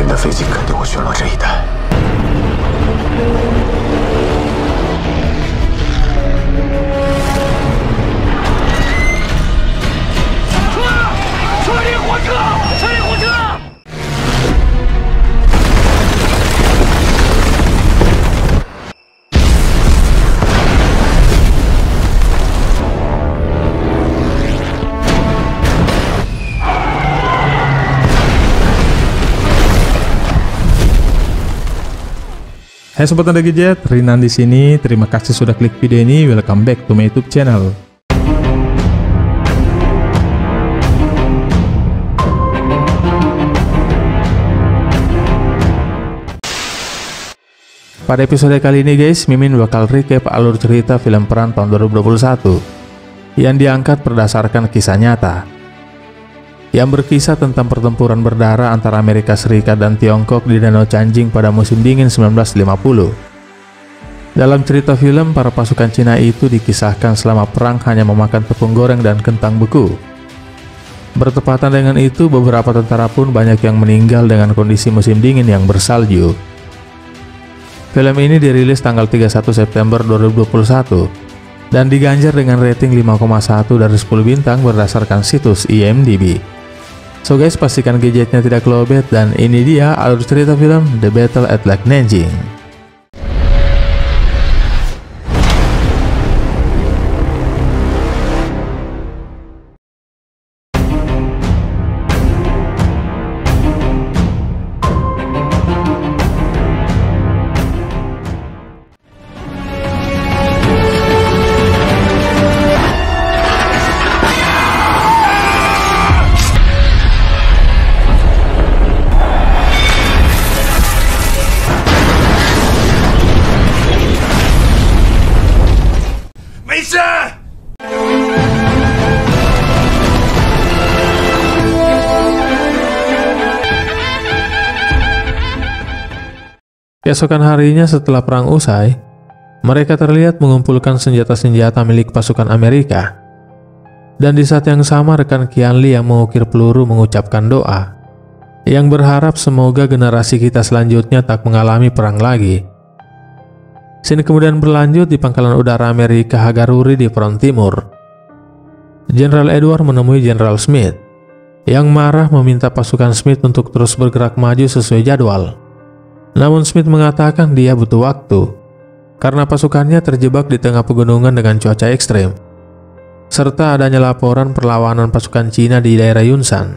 的飞机肯定会巡逻这一带。撤离火车！撤离火车！ Hai sobat Nada Gadget, Rinan di sini. Terima kasih sudah klik video ini. Welcome back to my YouTube channel. Pada episode kali ini guys, Mimin bakal recap alur cerita film Perang tahun 2021 yang diangkat berdasarkan kisah nyata yang berkisah tentang pertempuran berdarah antara Amerika Serikat dan Tiongkok di Danau Chanjing pada musim dingin 1950. Dalam cerita film, para pasukan Cina itu dikisahkan selama perang hanya memakan tepung goreng dan kentang beku. Bertepatan dengan itu, beberapa tentara pun banyak yang meninggal dengan kondisi musim dingin yang bersalju. Film ini dirilis tanggal 31 September 2021 dan diganjar dengan rating 5,1 dari 10 bintang berdasarkan situs IMDb. So guys, pastikan gadgetnya tidak lowbat, dan ini dia alur cerita film The Battle at Lake Nanjing. Keesokan harinya setelah perang usai, mereka terlihat mengumpulkan senjata-senjata milik pasukan Amerika. Dan di saat yang sama, rekan Qianli yang mengukir peluru mengucapkan doa yang berharap semoga generasi kita selanjutnya tak mengalami perang lagi. Scene kemudian berlanjut di pangkalan udara Amerika Hagaruri di front timur. Jenderal Edward menemui Jenderal Smith yang marah meminta pasukan Smith untuk terus bergerak maju sesuai jadwal. Namun Smith mengatakan dia butuh waktu karena pasukannya terjebak di tengah pegunungan dengan cuaca ekstrem, serta adanya laporan perlawanan pasukan Cina di daerah Yunsan.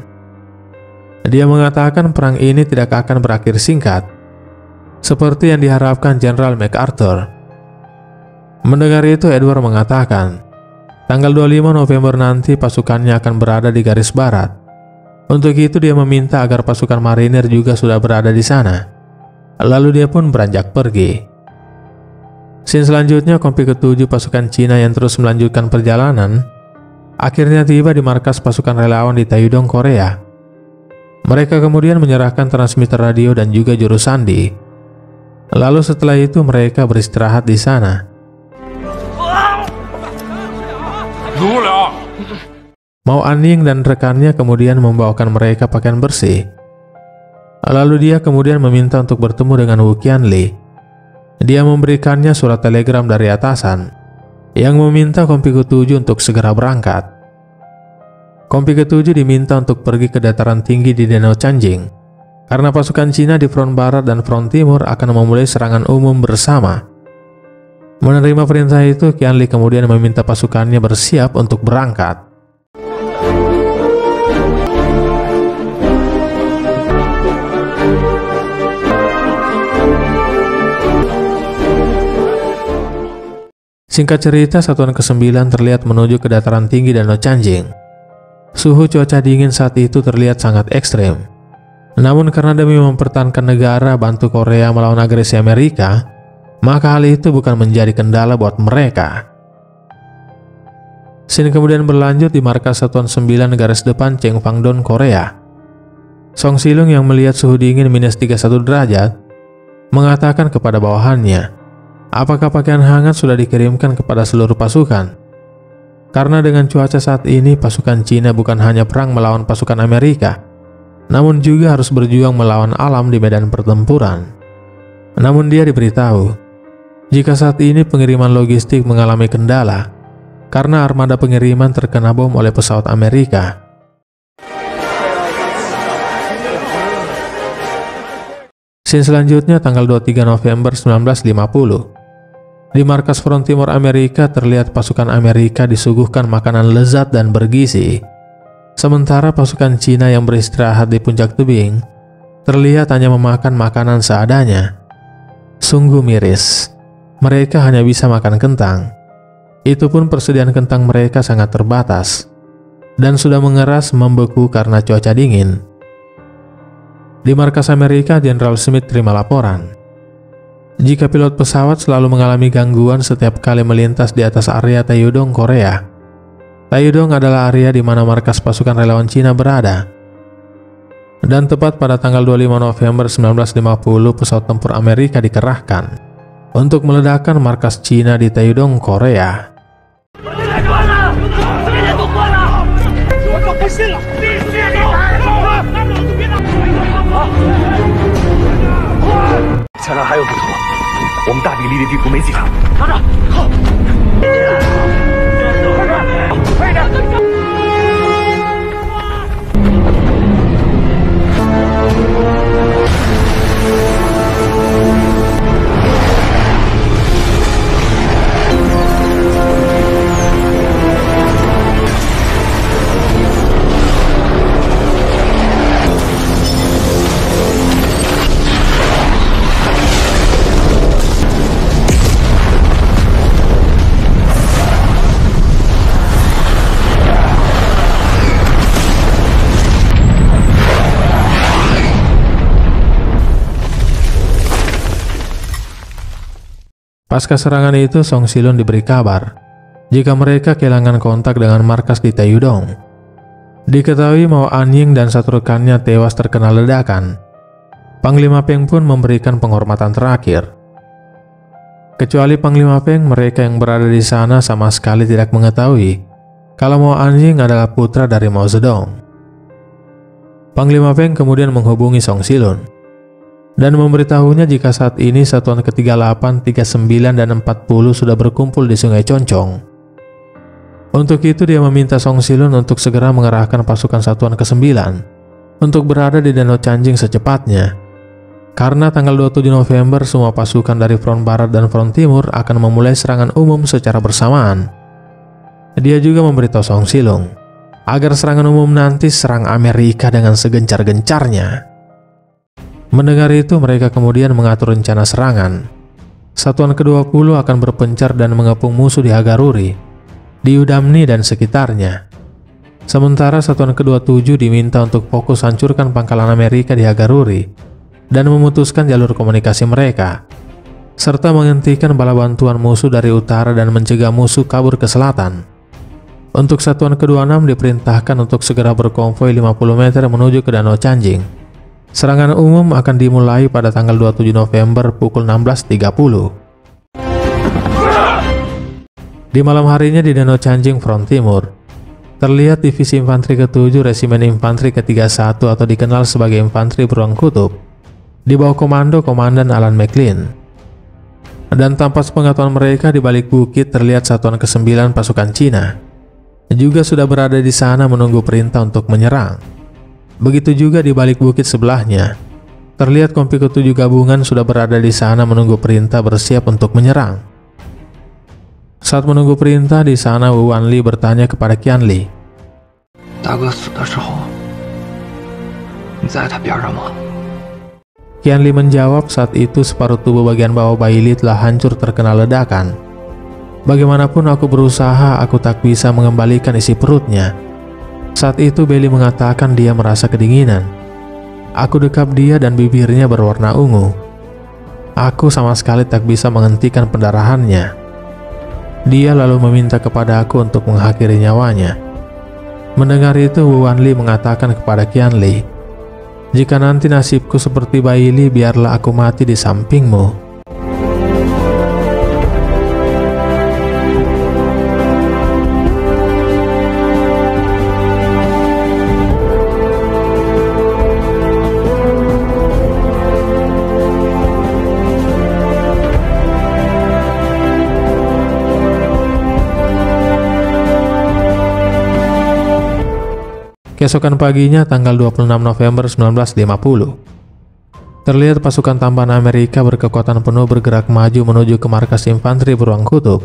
Dia mengatakan perang ini tidak akan berakhir singkat, seperti yang diharapkan Jenderal MacArthur. Mendengar itu, Edward mengatakan, tanggal 25 November nanti pasukannya akan berada di garis barat. Untuk itu dia meminta agar pasukan marinir juga sudah berada di sana. Lalu dia pun beranjak pergi. Scene selanjutnya, kompi ke-7 pasukan Cina yang terus melanjutkan perjalanan akhirnya tiba di markas pasukan relawan di Taedong, Korea. Mereka kemudian menyerahkan transmitter radio dan juga juru sandi. Lalu setelah itu mereka beristirahat di sana. Mao Anying dan rekannya kemudian membawakan mereka pakaian bersih. Lalu dia kemudian meminta untuk bertemu dengan Wu Qianli. Dia memberikannya surat telegram dari atasan yang meminta kompi ke-7 untuk segera berangkat. Kompi ke-7 diminta untuk pergi ke dataran tinggi di Danau Chanjing karena pasukan Cina di front barat dan front timur akan memulai serangan umum bersama. Menerima perintah itu, Qianli kemudian meminta pasukannya bersiap untuk berangkat. Singkat cerita, satuan ke-9 terlihat menuju ke dataran tinggi Danau Chanjing. Suhu cuaca dingin saat itu terlihat sangat ekstrem. Namun karena demi mempertahankan negara bantu Korea melawan agresi Amerika, maka hal itu bukan menjadi kendala buat mereka. Scene kemudian berlanjut di markas satuan 9 garis depan Cheongfangdong, Korea. Song Silung yang melihat suhu dingin -31 derajat mengatakan kepada bawahannya, apakah pakaian hangat sudah dikirimkan kepada seluruh pasukan? Karena dengan cuaca saat ini, pasukan Cina bukan hanya perang melawan pasukan Amerika, namun juga harus berjuang melawan alam di medan pertempuran. Namun dia diberitahu, jika saat ini pengiriman logistik mengalami kendala, karena armada pengiriman terkena bom oleh pesawat Amerika. Scene selanjutnya tanggal 23 November 1950. Di markas front timur Amerika terlihat pasukan Amerika disuguhkan makanan lezat dan bergizi. Sementara pasukan Cina yang beristirahat di puncak tebing terlihat hanya memakan makanan seadanya. Sungguh miris, mereka hanya bisa makan kentang. Itu pun persediaan kentang mereka sangat terbatas dan sudah mengeras membeku karena cuaca dingin. Di markas Amerika, Jenderal Smith terima laporan jika pilot pesawat selalu mengalami gangguan setiap kali melintas di atas area Taeyudong, Korea. Taeyudong adalah area di mana markas pasukan relawan Cina berada. Dan tepat pada tanggal 25 November 1950, pesawat tempur Amerika dikerahkan untuk meledakkan markas Cina di Taeyudong, Korea. Pasca serangan itu, Song Silun diberi kabar jika mereka kehilangan kontak dengan markas di Taeyudong. Diketahui Mao Anying dan satu rekannya tewas terkena ledakan. Panglima Peng pun memberikan penghormatan terakhir. Kecuali Panglima Peng, mereka yang berada di sana sama sekali tidak mengetahui kalau Mao Anying adalah putra dari Mao Zedong. Panglima Peng kemudian menghubungi Song Silun dan memberitahunya jika saat ini satuan ke-38, 39, dan 40 sudah berkumpul di Sungai Concong. Untuk itu dia meminta Song Silun untuk segera mengerahkan pasukan satuan ke-9 untuk berada di Danau Chanjing secepatnya. Karena tanggal 27 November semua pasukan dari front barat dan front timur akan memulai serangan umum secara bersamaan. Dia juga memberitahu Song Silun agar serangan umum nanti serang Amerika dengan segencar-gencarnya. Mendengar itu, mereka kemudian mengatur rencana serangan. Satuan ke-20 akan berpencar dan mengepung musuh di Hagaruri, di Udamni dan sekitarnya. Sementara satuan ke-27 diminta untuk fokus hancurkan pangkalan Amerika di Hagaruri dan memutuskan jalur komunikasi mereka, serta menghentikan bala bantuan musuh dari utara dan mencegah musuh kabur ke selatan. Untuk satuan ke-26 diperintahkan untuk segera berkonvoi 50 meter menuju ke Danau Chanjing. Serangan umum akan dimulai pada tanggal 27 November pukul 16.30. Di malam harinya di Danau Chanjing front timur, terlihat divisi infanteri ke-7 Resimen Infanteri ke-31 atau dikenal sebagai infanteri beruang kutub, di bawah komando Komandan Alan McLean. Dan tanpa sepengetahuan mereka, di balik bukit terlihat satuan ke-9 pasukan Cina juga sudah berada di sana menunggu perintah untuk menyerang. Begitu juga di balik bukit sebelahnya, terlihat kompi ke-7 gabungan sudah berada di sana menunggu perintah bersiap untuk menyerang. Saat menunggu perintah di sana, Wu Wanli bertanya kepada Qian Li, Qian Li menjawab saat itu separuh tubuh bagian bawah Bai Li telah hancur terkena ledakan. Bagaimanapun aku berusaha, aku tak bisa mengembalikan isi perutnya. Saat itu Bailey mengatakan dia merasa kedinginan. Aku dekap dia dan bibirnya berwarna ungu. Aku sama sekali tak bisa menghentikan pendarahannya. Dia lalu meminta kepada aku untuk mengakhiri nyawanya. Mendengar itu, Wu Wanli mengatakan kepada Qian Li, jika nanti nasibku seperti Bailey, biarlah aku mati di sampingmu. Keesokan paginya tanggal 26 November 1950, terlihat pasukan tambahan Amerika berkekuatan penuh bergerak maju menuju ke markas infanteri beruang kutub.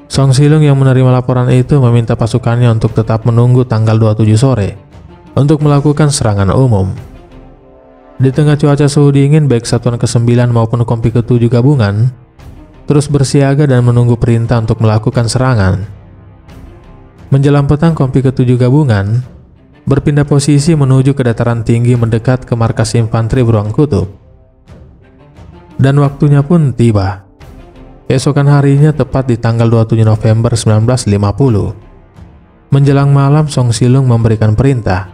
Song Silung yang menerima laporan itu meminta pasukannya untuk tetap menunggu tanggal 27 sore untuk melakukan serangan umum. Di tengah cuaca suhu dingin, baik Satuan ke-9 maupun Kompi ke-7 gabungan terus bersiaga dan menunggu perintah untuk melakukan serangan. Menjelang petang, Kompi ke-7 gabungan berpindah posisi menuju ke dataran tinggi mendekat ke markas infanteri beruang kutub. Dan waktunya pun tiba. Keesokan harinya tepat di tanggal 27 November 1950. Menjelang malam, Song Silung memberikan perintah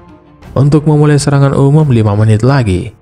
untuk memulai serangan umum 5 menit lagi.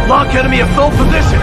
Lock enemy at full position!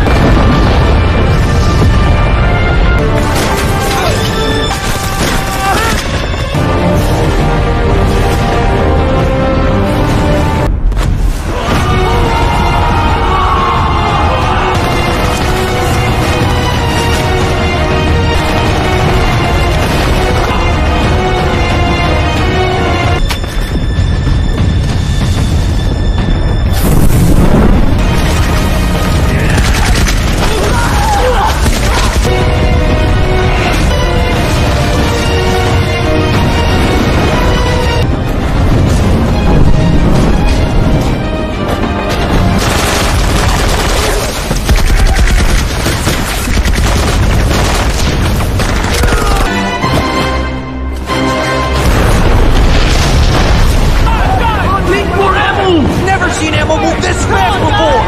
Seen ammo move this fast before!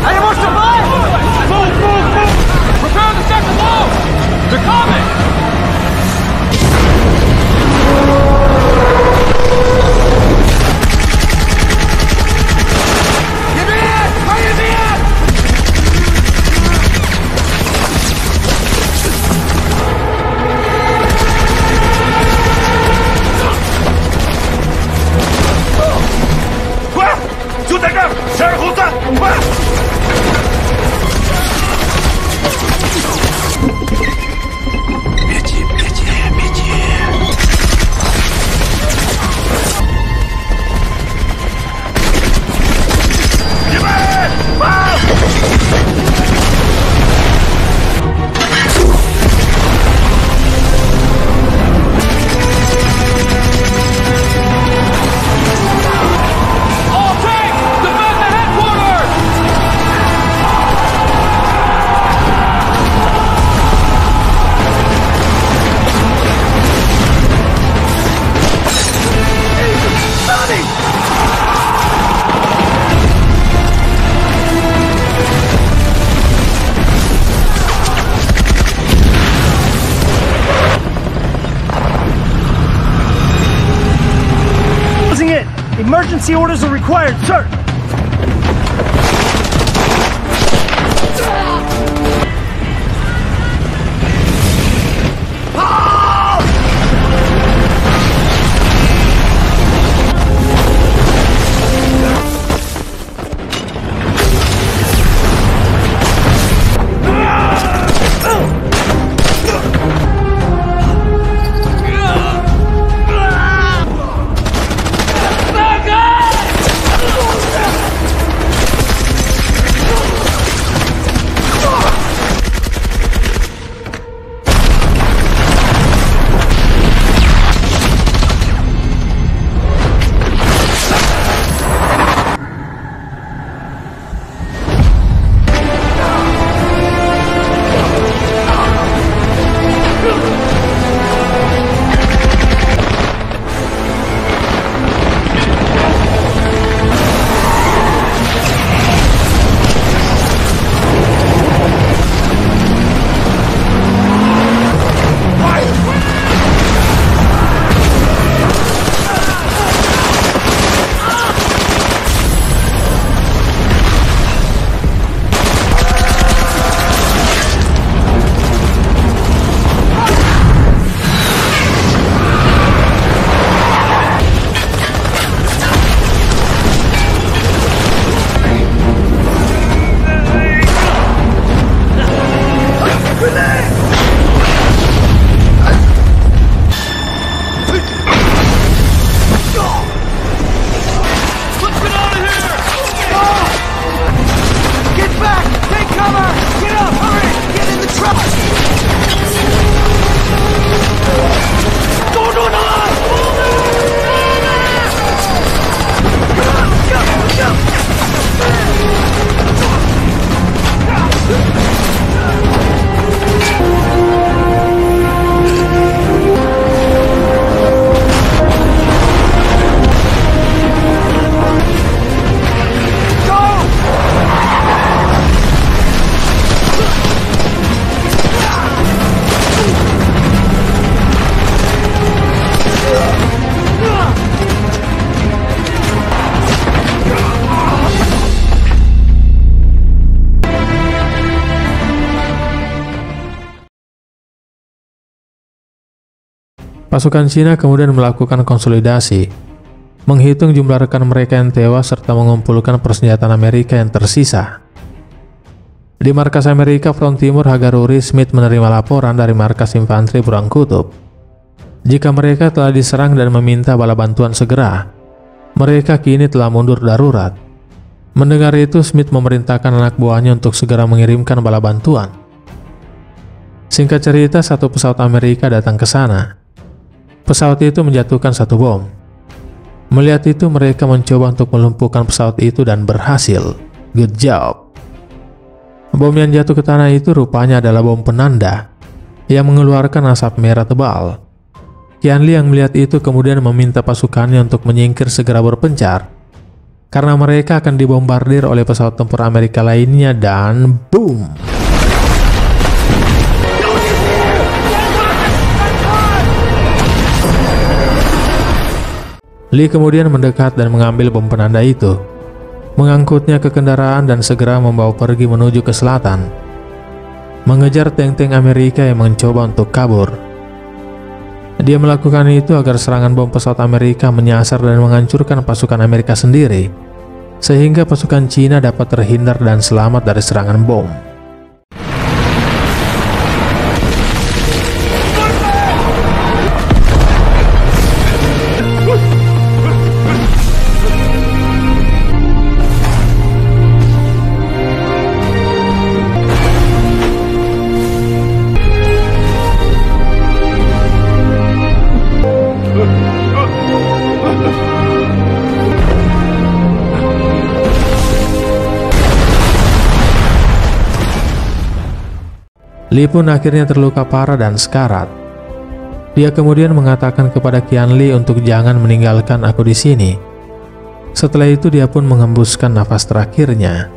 I almost survived! Move, move, move! Prepare the second wall! They're coming! Get me in! Hurry me in! Emergency orders are required, sir! Pasukan Cina kemudian melakukan konsolidasi, menghitung jumlah rekan mereka yang tewas serta mengumpulkan persenjataan Amerika yang tersisa. Di markas Amerika front timur Hagaruri, Smith menerima laporan dari markas infanteri Burang Kutub jika mereka telah diserang dan meminta bala bantuan segera. Mereka kini telah mundur darurat. Mendengar itu, Smith memerintahkan anak buahnya untuk segera mengirimkan bala bantuan. Singkat cerita, satu pesawat Amerika datang ke sana. Pesawat itu menjatuhkan satu bom. Melihat itu, mereka mencoba untuk melumpuhkan pesawat itu dan berhasil. Good job. Bom yang jatuh ke tanah itu rupanya adalah bom penanda yang mengeluarkan asap merah tebal. Qianli yang melihat itu kemudian meminta pasukannya untuk menyingkir segera berpencar karena mereka akan dibombardir oleh pesawat tempur Amerika lainnya dan boom! Lee kemudian mendekat dan mengambil bom penanda itu, mengangkutnya ke kendaraan dan segera membawa pergi menuju ke selatan, mengejar tank-tank Amerika yang mencoba untuk kabur. Dia melakukan itu agar serangan bom pesawat Amerika menyasar dan menghancurkan pasukan Amerika sendiri, sehingga pasukan Cina dapat terhindar dan selamat dari serangan bom. Lee pun akhirnya terluka parah dan sekarat. Dia kemudian mengatakan kepada Qianli untuk jangan meninggalkan aku di sini. Setelah itu dia pun menghembuskan nafas terakhirnya.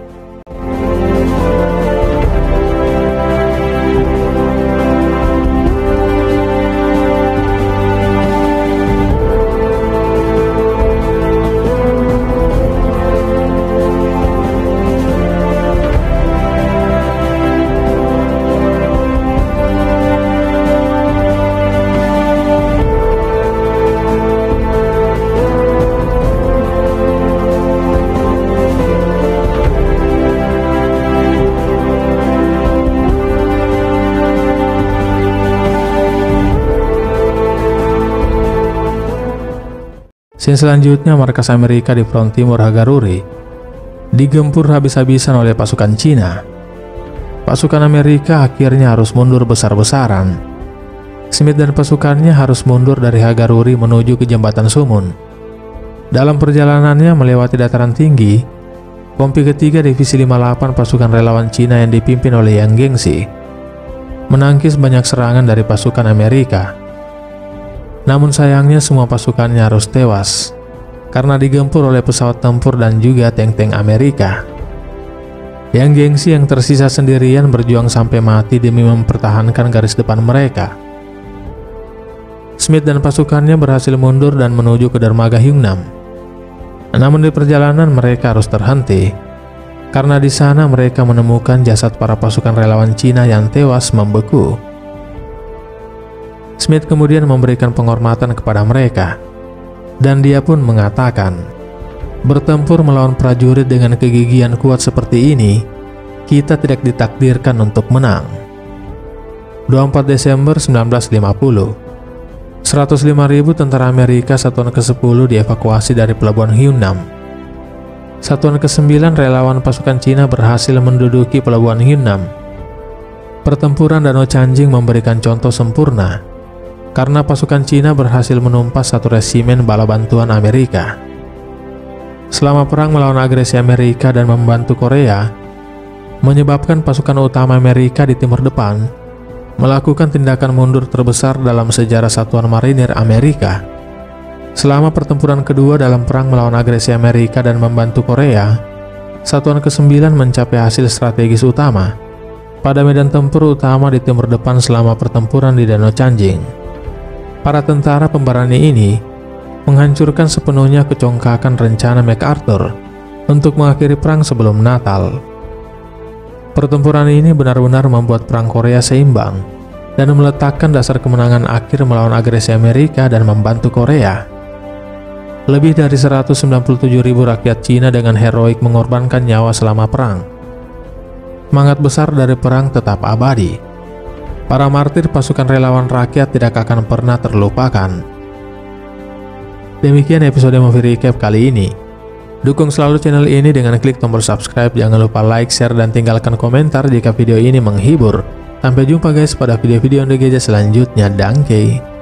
Scene selanjutnya, markas Amerika di front timur Hagaruri digempur habis-habisan oleh pasukan Cina. Pasukan Amerika akhirnya harus mundur besar-besaran. Smith dan pasukannya harus mundur dari Hagaruri menuju ke Jembatan Sumun. Dalam perjalanannya melewati dataran tinggi, kompi ketiga Divisi 58 pasukan relawan Cina yang dipimpin oleh Yang Gengsi menangkis banyak serangan dari pasukan Amerika. Namun sayangnya semua pasukannya harus tewas karena digempur oleh pesawat tempur dan juga tank-tank Amerika. Yang Gengsi yang tersisa sendirian berjuang sampai mati demi mempertahankan garis depan mereka. Smith dan pasukannya berhasil mundur dan menuju ke dermaga Hyungnam. Namun di perjalanan mereka harus terhenti karena di sana mereka menemukan jasad para pasukan relawan Cina yang tewas membeku. Smith kemudian memberikan penghormatan kepada mereka, dan dia pun mengatakan, bertempur melawan prajurit dengan kegigihan kuat seperti ini, kita tidak ditakdirkan untuk menang. 24 Desember 1950, 105.000 tentara Amerika Satuan ke-10 dievakuasi dari pelabuhan Hyungnam. Satuan ke-9 relawan pasukan Cina berhasil menduduki pelabuhan Hyungnam. Pertempuran Danau Chanjing memberikan contoh sempurna karena pasukan Cina berhasil menumpas satu resimen bala bantuan Amerika. Selama perang melawan agresi Amerika dan membantu Korea, menyebabkan pasukan utama Amerika di timur depan melakukan tindakan mundur terbesar dalam sejarah Satuan Marinir Amerika. Selama pertempuran kedua dalam perang melawan agresi Amerika dan membantu Korea, Satuan ke-9 mencapai hasil strategis utama pada medan tempur utama di timur depan selama pertempuran di Danau Chanjing. Para tentara pemberani ini menghancurkan sepenuhnya kecongkakan rencana MacArthur untuk mengakhiri perang sebelum Natal. Pertempuran ini benar-benar membuat perang Korea seimbang dan meletakkan dasar kemenangan akhir melawan agresi Amerika dan membantu Korea. Lebih dari 197.000 rakyat Cina dengan heroik mengorbankan nyawa selama perang. Semangat besar dari perang tetap abadi. Para martir pasukan relawan rakyat tidak akan pernah terlupakan. Demikian episode Movie Recap kali ini. Dukung selalu channel ini dengan klik tombol subscribe, jangan lupa like, share, dan tinggalkan komentar jika video ini menghibur. Sampai jumpa guys pada video-video NDGJ selanjutnya. Dangke.